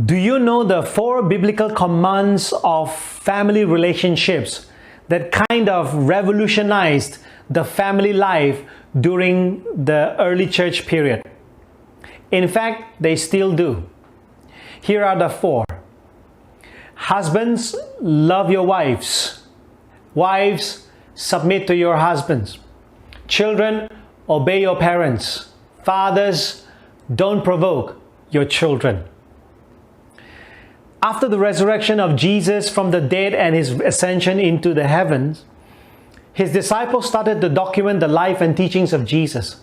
Do you know the 4 biblical commands of family relationships that kind of revolutionized the family life during the early church period? In fact, they still do. Here are the 4. Husbands, love your wives. Wives, submit to your husbands. Children, obey your parents. Fathers, don't provoke your children. After the resurrection of Jesus from the dead and his ascension into the heavens, his disciples started to document the life and teachings of Jesus.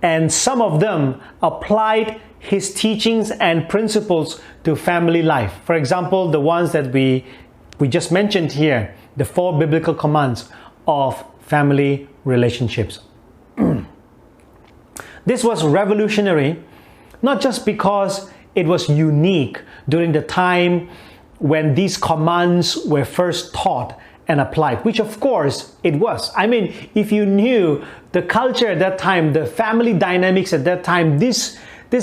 And some of them applied his teachings and principles to family life. For example, the ones that we just mentioned here, the 4 biblical commands of family relationships. This was revolutionary, not just because it was unique during the time when these commands were first taught and applied, which of course it was. I mean, if you knew the culture at that time, the family dynamics at that time, these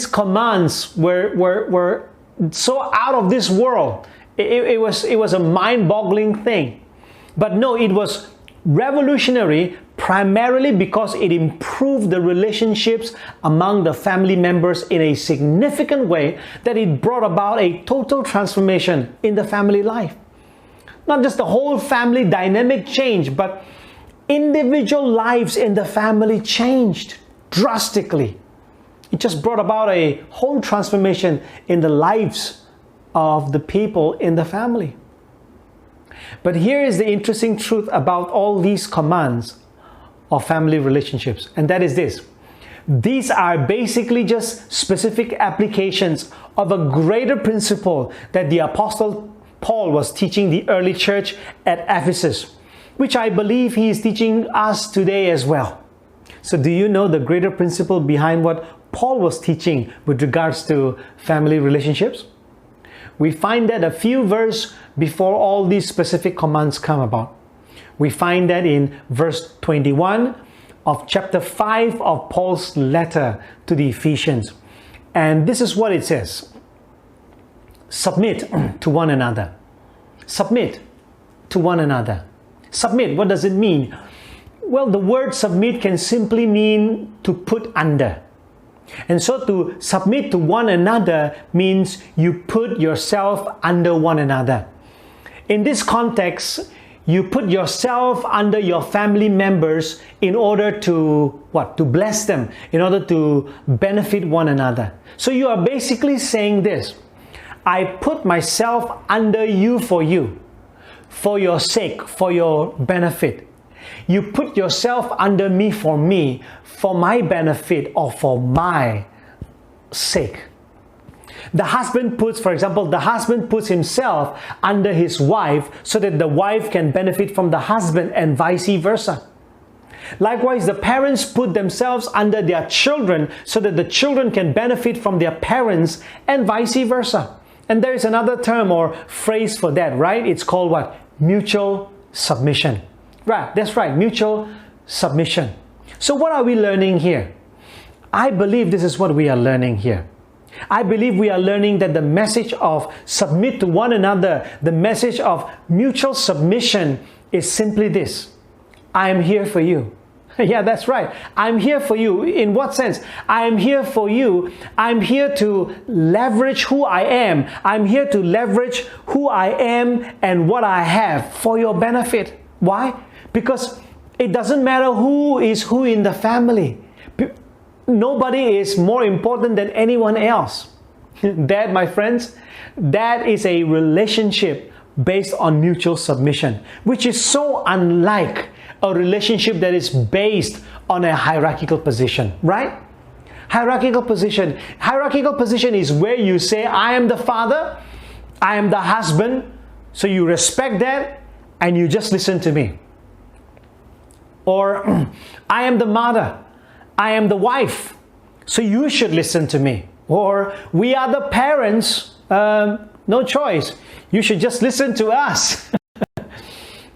commands were so out of this world. It was a mind-boggling thing. But no, it was revolutionary primarily because it improved the relationships among the family members in a significant way, that it brought about a total transformation in the family life. Not just the whole family dynamic changed, but individual lives in the family changed drastically. It just brought about a whole transformation in the lives of the people in the family. But here is the interesting truth about all these commands of family relationships, and that is this. These are basically just specific applications of a greater principle that the Apostle Paul was teaching the early church at Ephesus, which I believe he is teaching us today as well. So do you know the greater principle behind what Paul was teaching with regards to family relationships? We find that a few verses before all these specific commands come about. We find that in verse 21 of chapter 5 of Paul's letter to the Ephesians. And this is what it says. Submit to one another. Submit to one another. Submit, what does it mean? Well, the word submit can simply mean to put under. And so to submit to one another means you put yourself under one another. In this context, you put yourself under your family members in order to what? To bless them, in order to benefit one another. So you are basically saying this: I put myself under you, for your sake, for your benefit. You put yourself under me, for my benefit, or for my sake. The husband puts, for example, the husband puts himself under his wife so that the wife can benefit from the husband, and vice versa. Likewise, the parents put themselves under their children so that the children can benefit from their parents, and vice versa. And there is another term or phrase for that, right? It's called what? Mutual submission. Right, that's right, mutual submission. So what are we learning here? I believe this is what we are learning here. I believe we are learning that the message of submit to one another, the message of mutual submission, is simply this: I am here for you. Yeah, that's right. I'm here for you. In what sense? I am here for you. I'm here to leverage who I am. I'm here to leverage who I am and what I have for your benefit. Why? Because it doesn't matter who is who in the family. Nobody is more important than anyone else. That, my friends, that is a relationship based on mutual submission, which is so unlike a relationship that is based on a hierarchical position, right? Hierarchical position is where you say, I am the father, I am the husband, so you respect that and you just listen to me. Or I am the mother, I am the wife, so you should listen to me. Or we are the parents, no choice, you should just listen to us.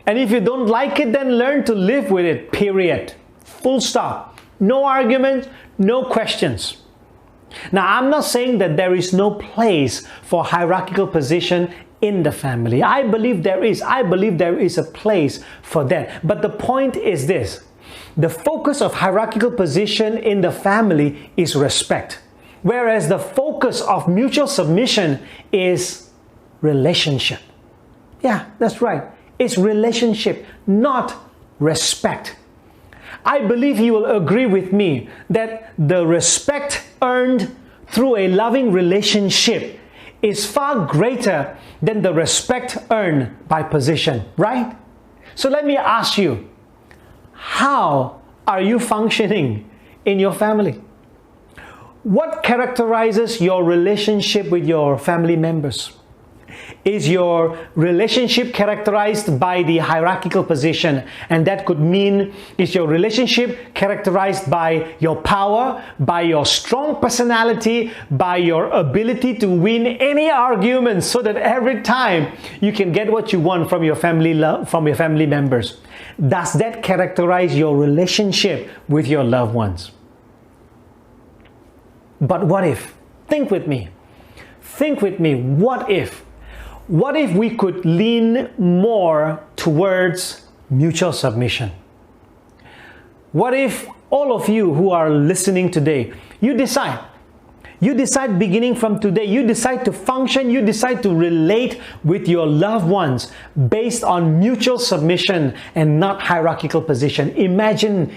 And if you don't like it, then learn to live with it, period. Full stop. No argument, no questions. Now, I'm not saying that there is no place for hierarchical position in the family. I believe there is. I believe there is a place for that. But the point is this: the focus of hierarchical position in the family is respect, whereas the focus of mutual submission is relationship. Yeah, that's right. It's relationship, not respect. I believe you will agree with me that the respect earned through a loving relationship is far greater than the respect earned by position, right? So let me ask you, how are you functioning in your family? What characterizes your relationship with your family members? Is your relationship characterized by the hierarchical position? And that could mean, is your relationship characterized by your power, by your strong personality, by your ability to win any argument so that every time you can get what you want from your family members? Does that characterize your relationship with your loved ones? But what if? Think with me. Think with me. What if? What if we could lean more towards mutual submission? What if all of you who are listening today, you decide beginning from today, you decide to function, you decide to relate with your loved ones based on mutual submission and not hierarchical position. Imagine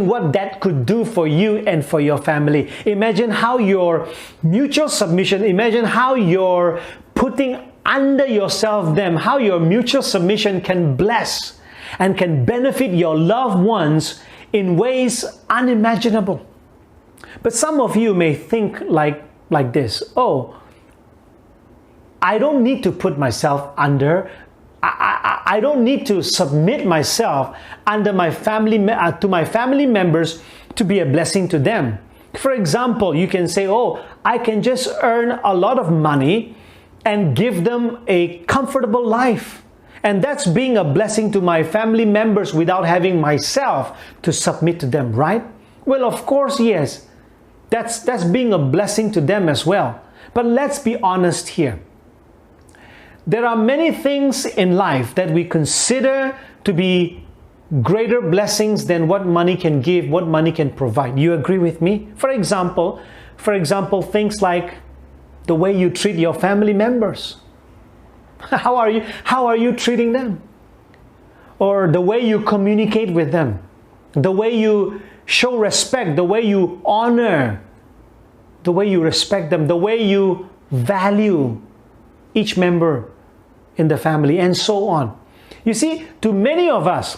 what that could do for you and for your family. Imagine how your mutual submission, imagine how your putting under yourself them, how your mutual submission can bless and can benefit your loved ones in ways unimaginable. But some of you may think like this: oh, I don't need to put myself under, I don't need to submit myself under my family, to my family members to be a blessing to them. For example, you can say, oh, I can just earn a lot of money and give them a comfortable life. And that's being a blessing to my family members without having myself to submit to them, right? Well, of course, yes. That's being a blessing to them as well. But let's be honest here. There are many things in life that we consider to be greater blessings than what money can give, what money can provide. You agree with me? For example, things like the way you treat your family members. How are you treating them? Or the way you communicate with them, the way you show respect, the way you honor, the way you respect them, the way you value each member in the family, and so on. You see, to many of us,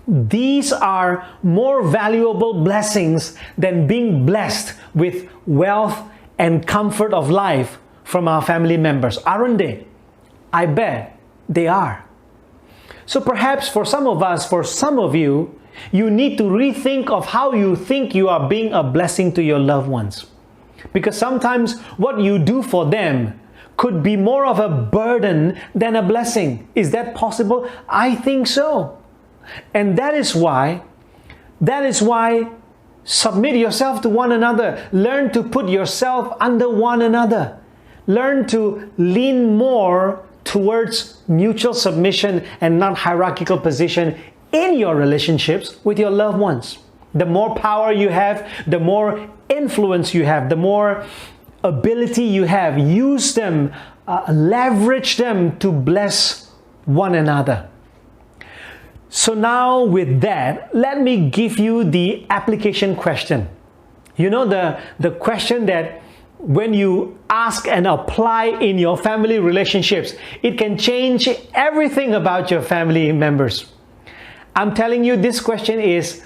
these are more valuable blessings than being blessed with wealth and comfort of life from our family members, aren't they? I bet they are. So perhaps for some of us, for some of you, you need to rethink of how you think you are being a blessing to your loved ones. Because sometimes what you do for them could be more of a burden than a blessing. Is that possible? I think so. And that is why submit yourself to one another. Learn to put yourself under one another. Learn to lean more towards mutual submission and not hierarchical position in your relationships with your loved ones. The more power you have, the more influence you have, the more ability you have, use them, leverage them to bless one another. So now with that, let me give you the application question. You know, the question that when you ask and apply in your family relationships, it can change everything about your family members. I'm telling you, this question is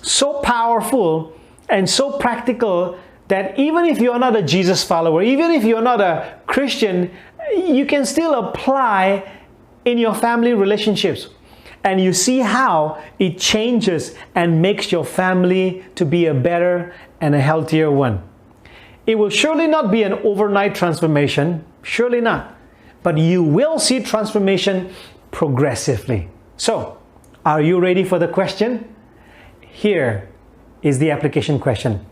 so powerful and so practical that even if you're not a Jesus follower, even if you're not a Christian, you can still apply in your family relationships. And you see how it changes and makes your family to be a better and a healthier one. It will surely not be an overnight transformation, surely not. But you will see transformation progressively. So, are you ready for the question? Here is the application question.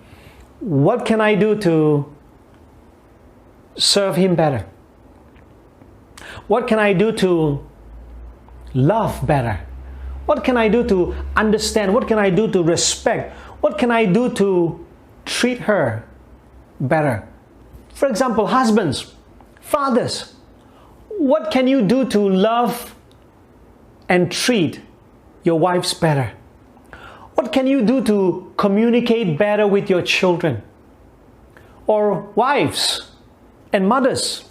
What can I do to serve Him better? What can I do to love better? What can I do to understand? What can I do to respect? What can I do to treat her better? For example, husbands, fathers, what can you do to love and treat your wives better? What can you do to communicate better with your children? Or wives and mothers,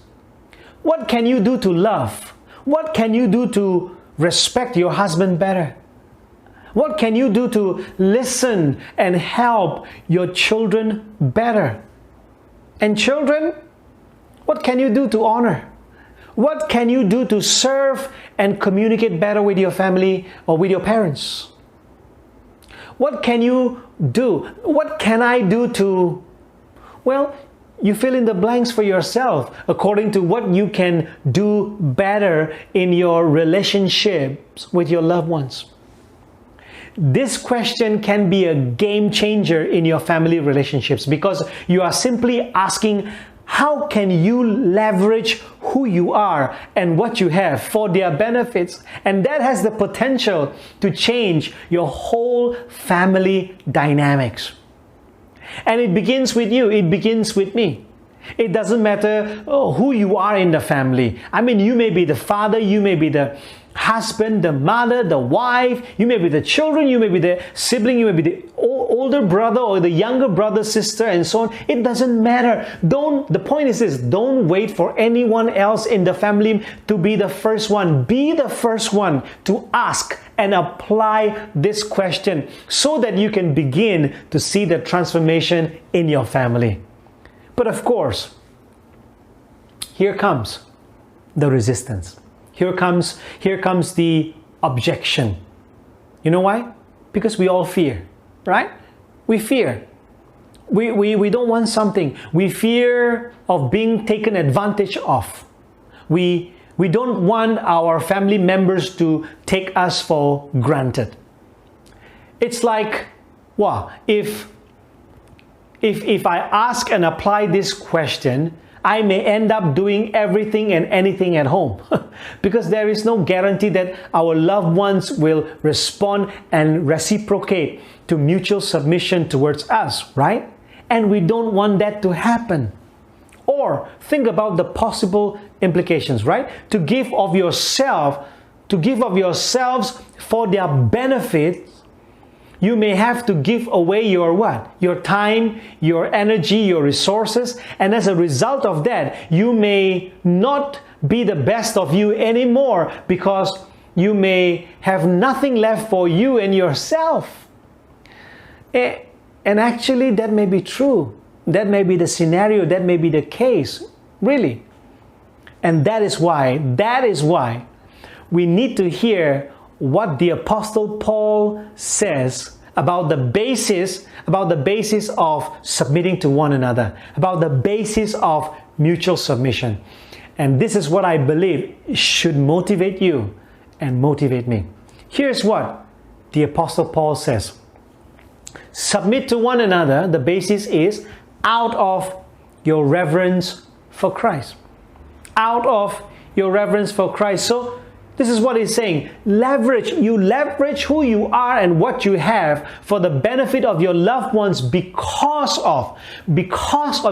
what can you do to love? What can you do to respect your husband better? What can you do to listen and help your children better? And children, what can you do to honor? What can you do to serve and communicate better with your family or with your parents? What can you do? What can I do to, well, you fill in the blanks for yourself according to what you can do better in your relationships with your loved ones. This question can be a game changer in your family relationships because you are simply asking, how can you leverage who you are and what you have for their benefits? And that has the potential to change your whole family dynamics. And it begins with you. It begins with me. It doesn't matter who you are in the family. I mean, you may be the father, you may be the husband, the mother, the wife, you may be the children, you may be the sibling, you may be the older brother or the younger brother, sister, and so on. It doesn't matter. The point is this, don't wait for anyone else in the family to be the first one. Be the first one to ask and apply this question so that you can begin to see the transformation in your family. But of course, here comes the resistance. Here comes the objection. You know why? Because we all fear, right? We fear. We don't want something. We fear of being taken advantage of. We don't want our family members to take us for granted. It's like, wow, if I ask and apply this question, I may end up doing everything and anything at home because there is no guarantee that our loved ones will respond and reciprocate to mutual submission towards us, right? And we don't want that to happen. Or think about the possible implications, right? To give of yourselves for their benefit, you may have to give away your what? Your time, your energy, your resources. And as a result of that, you may not be the best of you anymore because you may have nothing left for you and yourself. And actually, that may be true. That may be the scenario. That may be the case. Really. And that is why we need to hear what the Apostle Paul says about the basis of submitting to one another, about the basis of mutual submission. And this is what I believe should motivate you and motivate me. Here's what the Apostle Paul says. Submit to one another, the basis is out of your reverence for Christ. Out of your reverence for Christ. So this is what he's saying. You leverage who you are and what you have for the benefit of your loved ones because of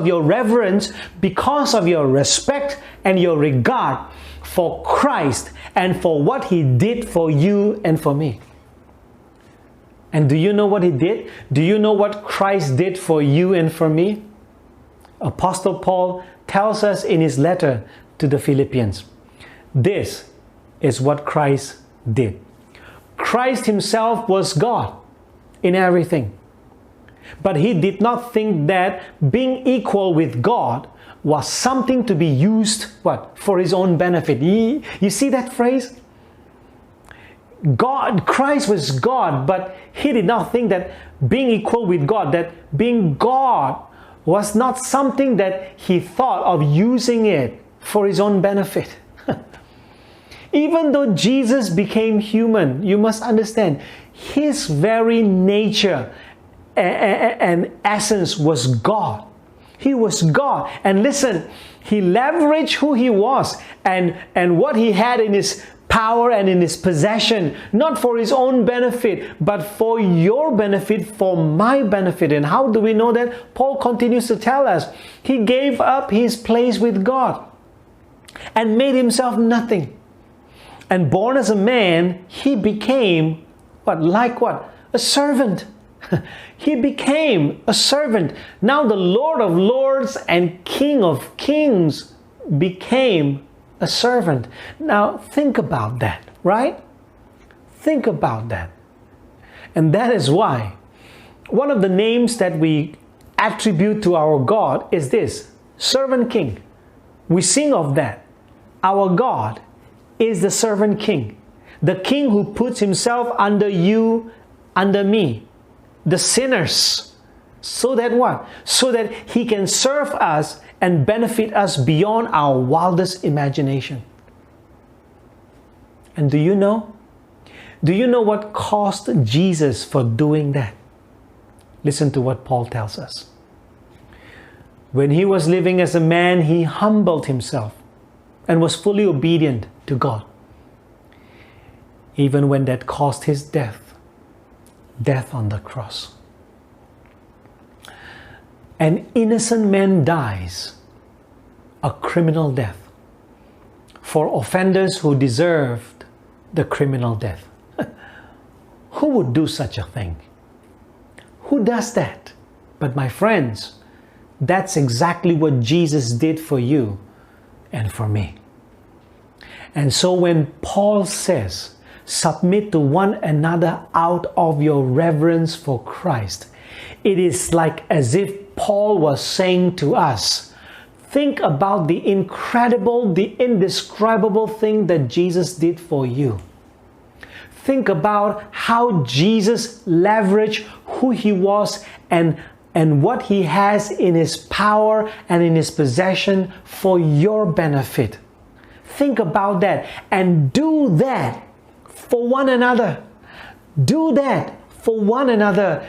your reverence, because of your respect and your regard for Christ and for what He did for you and for me. And do you know what He did? Do you know what Christ did for you and for me? Apostle Paul tells us in his letter to the Philippians. This is what Christ did. Christ Himself was God in everything. But He did not think that being equal with God was something to be used, for His own benefit. You see that phrase? Christ was God, but He did not think that being equal with God, that being God was not something that He thought of using it for His own benefit. Even though Jesus became human, you must understand, His very nature and essence was God. He was God. And listen, he leveraged who he was and what he had in his power and in his possession, not for his own benefit, but for your benefit, for my benefit. And how do we know that? Paul continues to tell us. He gave up his place with God and made himself nothing. And born as a man, he became what? A servant. He became a servant. Now the Lord of Lords and King of Kings became a servant. Now think about that, right? Think about that. And that is why one of the names that we attribute to our God is this, Servant King. We sing of that. Our God is the Servant King. The King who puts himself under you, under me, the sinners. So that what? So that he can serve us and benefit us beyond our wildest imagination. And do you know? Do you know what cost Jesus for doing that? Listen to what Paul tells us. When he was living as a man, he humbled himself and was fully obedient to God. Even when that cost his death on the cross. An innocent man dies a criminal death for offenders who deserved the criminal death. Who would do such a thing? Who does that? But my friends, that's exactly what Jesus did for you and for me. And so when Paul says, submit to one another out of your reverence for Christ, it is like as if Paul was saying to us, think about the incredible, the indescribable thing that Jesus did for you. Think about how Jesus leveraged who he was and what he has in his power and in his possession for your benefit. Think about that and do that for one another. Do that for one another,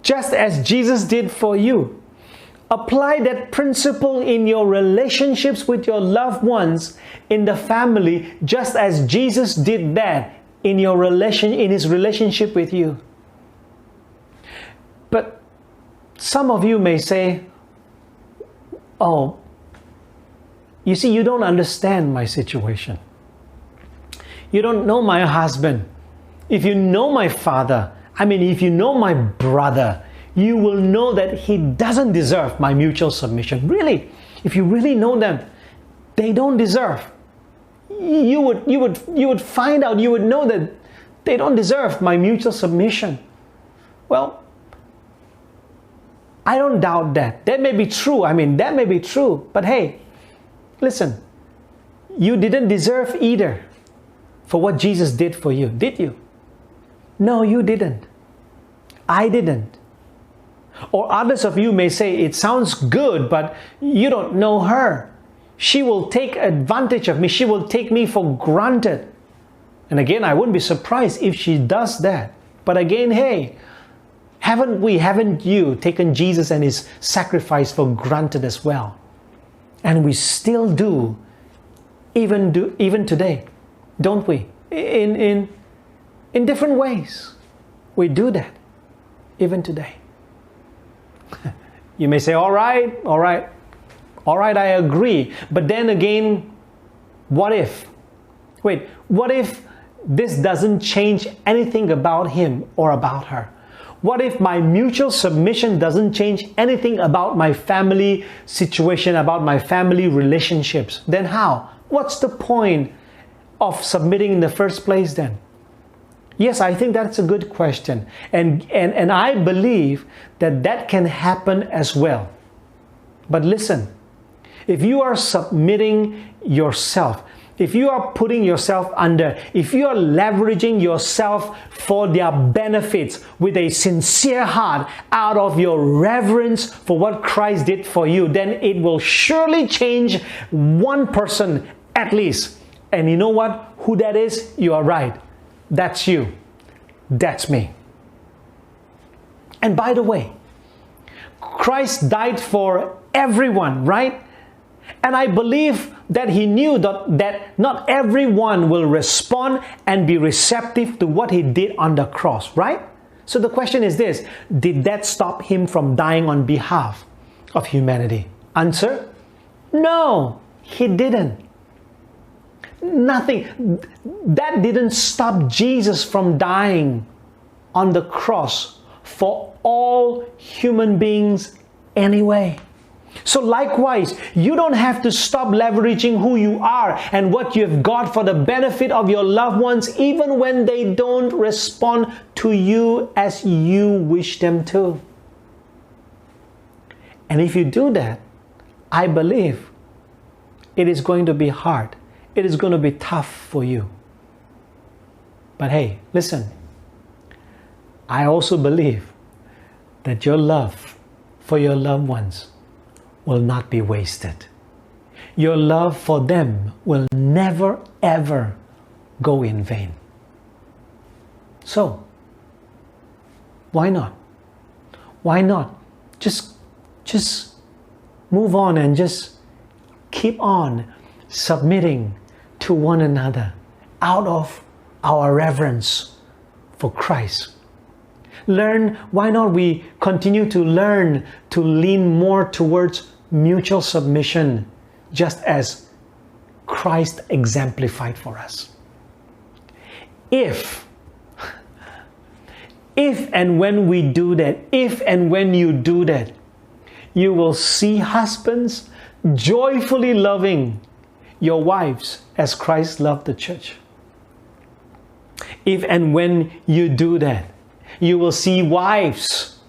just as Jesus did for you. Apply that principle in your relationships with your loved ones in the family, just as Jesus did that in his relationship with you. But some of you may say, oh, you see, you don't understand my situation. You don't know my husband. If you know my father, if you know my brother, you will know that he doesn't deserve my mutual submission. Really, if you really know them, they don't deserve. You would find out, you would know that they don't deserve my mutual submission. Well, I don't doubt that. That may be true. That may be true. But hey, listen, you didn't deserve either for what Jesus did for you, did you? No, you didn't. I didn't. Or others of you may say, it sounds good, but you don't know her. She will take advantage of me. She will take me for granted. And again, I wouldn't be surprised if she does that. But again, hey, haven't you taken Jesus and his sacrifice for granted as well? And we still do, even today, don't we? In different ways, we do that, even today. You may say, all right, I agree. But then again, what if? Wait, what if this doesn't change anything about him or about her? What if my mutual submission doesn't change anything about my family situation, about my family relationships? Then how? What's the point of submitting in the first place then? Yes, I think that's a good question. And I believe that can happen as well. But listen, if you are submitting yourself, if you are putting yourself under, if you are leveraging yourself for their benefits with a sincere heart out of your reverence for what Christ did for you, then it will surely change one person at least. And you know what? Who that is? You are right. That's you. That's me. And by the way, Christ died for everyone, right? And I believe that he knew that not everyone will respond and be receptive to what he did on the cross, right? So the question is this: did that stop him from dying on behalf of humanity? Answer: no, he didn't. Nothing. That didn't stop Jesus from dying on the cross for all human beings anyway. So likewise, you don't have to stop leveraging who you are and what you've got for the benefit of your loved ones, even when they don't respond to you as you wish them to. And if you do that, I believe it is going to be hard. It is going to be tough for you. But hey, listen, I also believe that your love for your loved ones will not be wasted. Your love for them will never ever go in vain. So, why not? Why not? Just move on and just keep on submitting to one another out of our reverence for Christ. Why not we continue to learn to lean more towards mutual submission, just as Christ exemplified for us. If and when we do that, if and when you do that, you will see husbands joyfully loving your wives as Christ loved the church. If and when you do that, you will see wives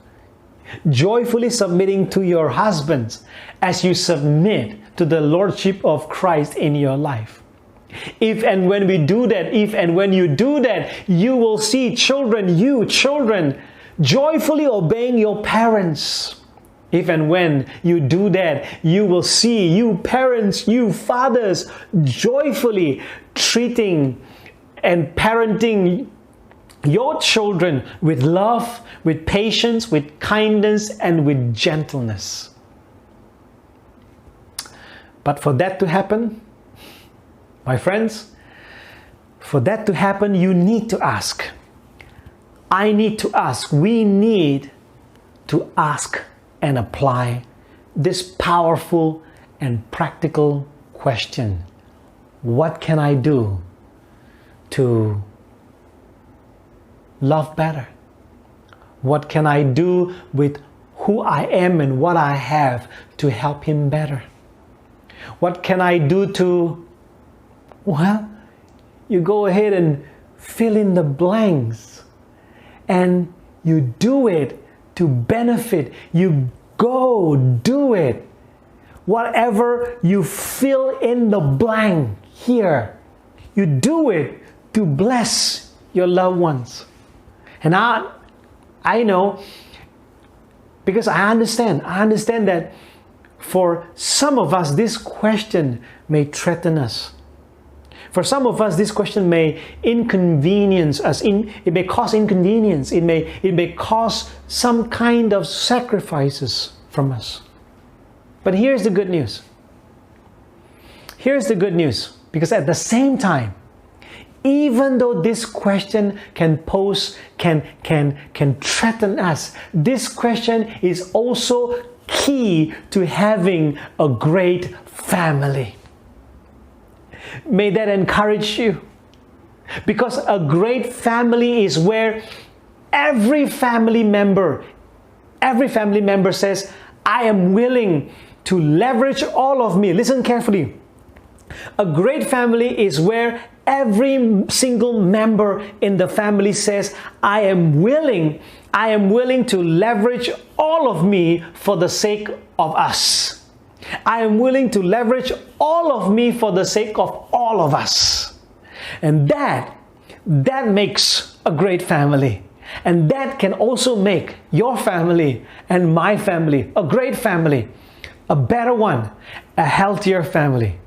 joyfully submitting to your husbands as you submit to the lordship of Christ in your life. If and when we do that, if and when you do that, you will see children joyfully obeying your parents. If and when you do that, you will see you parents, you fathers, joyfully treating and parenting your children with love, with patience, with kindness, and with gentleness. But for that to happen, my friends, for that to happen, you need to ask. I need to ask. We need to ask and apply this powerful and practical question. What can I do to love better? What can I do with who I am and what I have to help him better? What can I do to, well, you go ahead and fill in the blanks and you do it to benefit. You go do it. Whatever you fill in the blank here, you do it to bless your loved ones. And I know, because I understand that for some of us, this question may threaten us. For some of us, this question may inconvenience us. It may cause inconvenience. It may cause some kind of sacrifices from us. But here's the good news. Here's the good news. Because at the same time, even though this question can threaten us, this question is also key to having a great family. May that encourage you. Because a great family is where every family member says, I am willing to leverage all of me. Listen carefully. A great family is where every single member in the family says, I am willing to leverage all of me for the sake of us. I am willing to leverage all of me for the sake of all of us. And that makes a great family. And that can also make your family and my family a great family, a better one, a healthier family.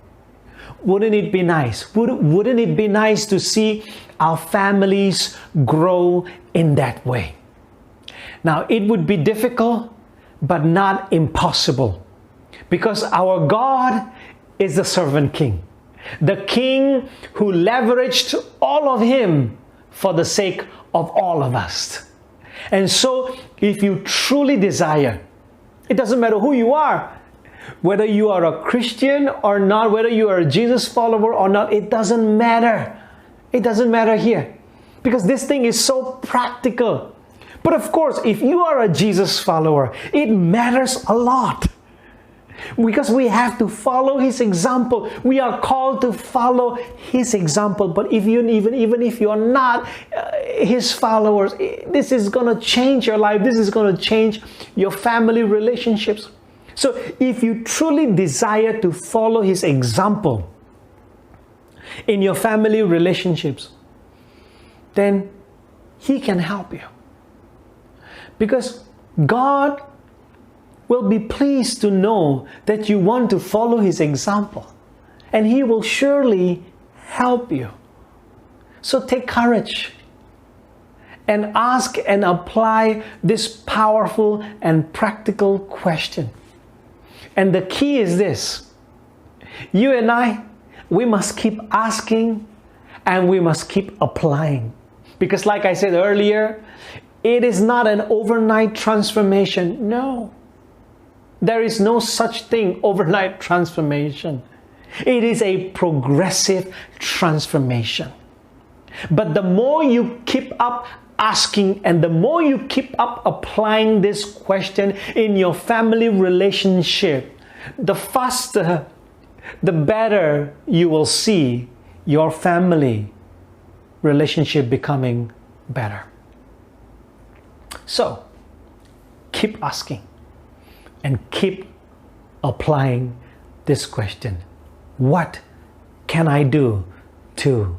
Wouldn't it be nice? Wouldn't it be nice to see our families grow in that way? Now, it would be difficult, but not impossible, because our God is the servant king, the king who leveraged all of him for the sake of all of us. And so, if you truly desire, it doesn't matter who you are, whether you are a Christian or not, whether you are a Jesus follower or not, it doesn't matter. It doesn't matter here, because this thing is so practical. But of course, if you are a Jesus follower, it matters a lot, because we have to follow his example. We are called to follow his example. But even if you're not his followers, this is going to change your life. This is going to change your family relationships. So if you truly desire to follow his example in your family relationships, then he can help you. Because God will be pleased to know that you want to follow his example, and he will surely help you. So take courage and ask and apply this powerful and practical question. And the key is this: you and I, we must keep asking and we must keep applying. Because like I said earlier, it is not an overnight transformation. No. There is no such thing, overnight transformation. It is a progressive transformation. But the more you keep up asking and the more you keep up applying this question in your family relationship, the faster, the better you will see your family relationship becoming better. So, keep asking and keep applying this question. What can I do to,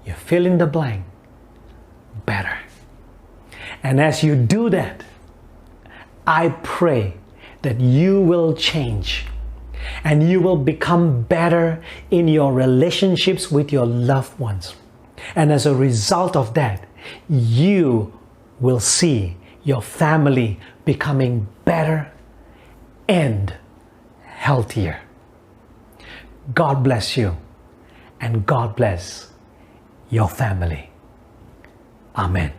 you fill in the blank, better? And as you do that, I pray that you will change and you will become better in your relationships with your loved ones. And as a result of that, you will see your family becoming better and healthier. God bless you, and God bless your family. Amen.